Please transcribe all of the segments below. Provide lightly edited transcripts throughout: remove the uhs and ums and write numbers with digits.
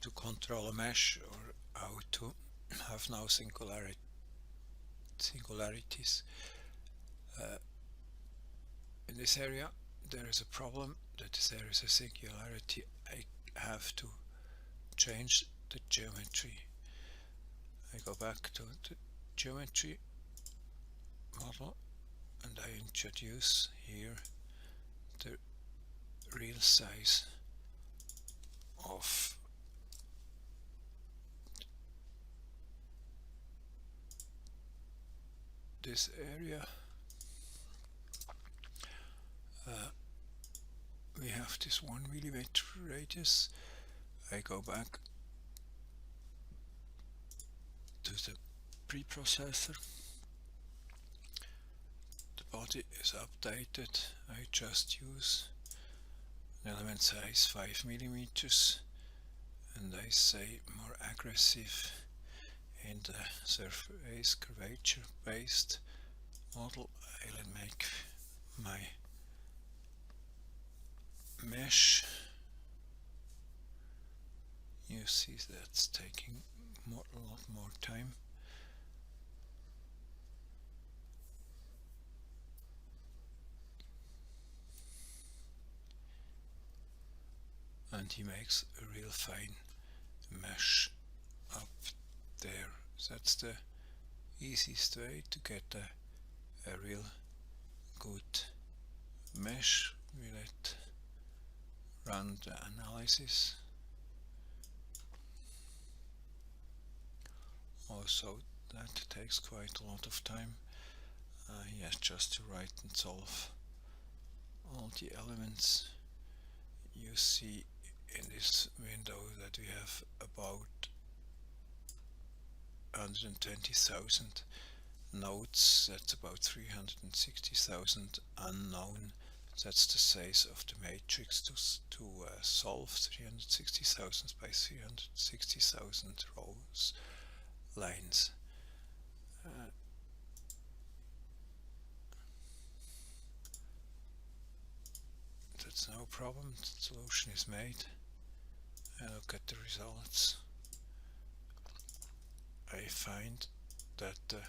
to control a mesh or how to have no singularities. In this area there is a problem that there is a singularity. I have to change the geometry. I go back to the geometry model and I introduce here the real size of this area. We have this 1 millimeter radius. I go back to the preprocessor. The body is updated. I just use an element size 5 millimeters, and I say more aggressive in the surface curvature based model. I'll make my mesh. You see that's taking a lot more time. And he makes a real fine mesh up there. That's the easiest way to get a real good mesh. We let run the analysis. Also, that takes quite a lot of time. He has just to write and solve all the elements. You see in this window that we have about 120,000 nodes. That's about 360,000 unknown. That's the size of the matrix to solve 360,000 by 360,000 rows, lines. That's no problem. The solution is made. I look at the results. I find that the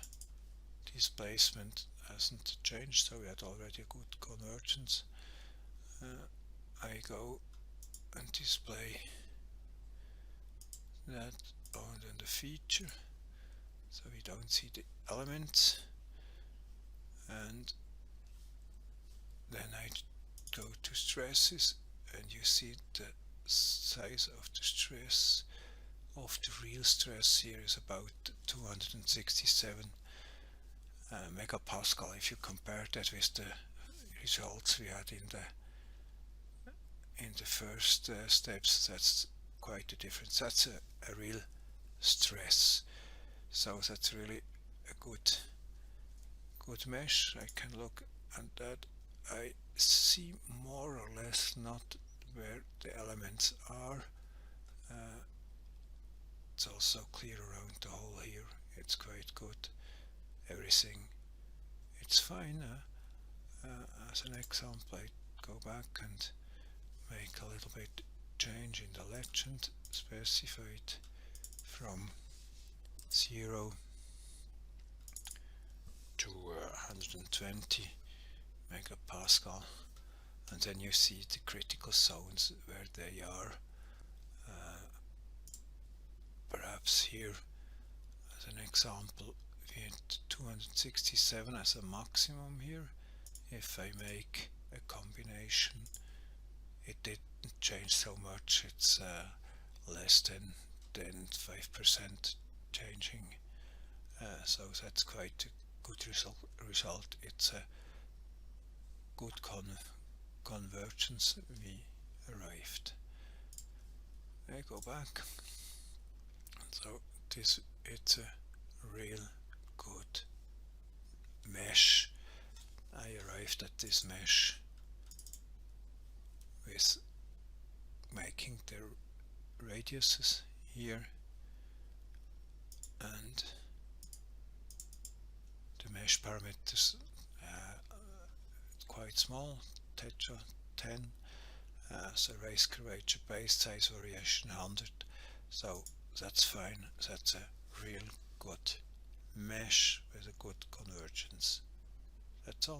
displacement hasn't changed, so we had already a good convergence. I go and display that on the feature, so we don't see the elements, and then I go to stresses, and you see the size of the stress of the real stress here is about 267 megapascal. If you compare that with the results we had in the first steps, that's quite a difference. That's a real stress. So that's really a good mesh. I can look at that. I see more or less not where the elements are. It's also clear around the hole here. It's quite good. Everything, it's fine. As an example, I go back and make a little bit change in the legend, specify it from 0 to 120 megapascal, and then you see the critical zones where they are. Perhaps here as an example we had 267 as a maximum here. If I make a combination, it didn't change so much. It's less than 5% changing, so that's quite a good result. It's a good convergence we arrived. I go back, so it's a real good mesh. I arrived at this mesh with making the radiuses here and the mesh parameters quite small, tetra 10, so race curvature base size variation 100, So that's fine. That's a real good mesh with a good convergence. That's all.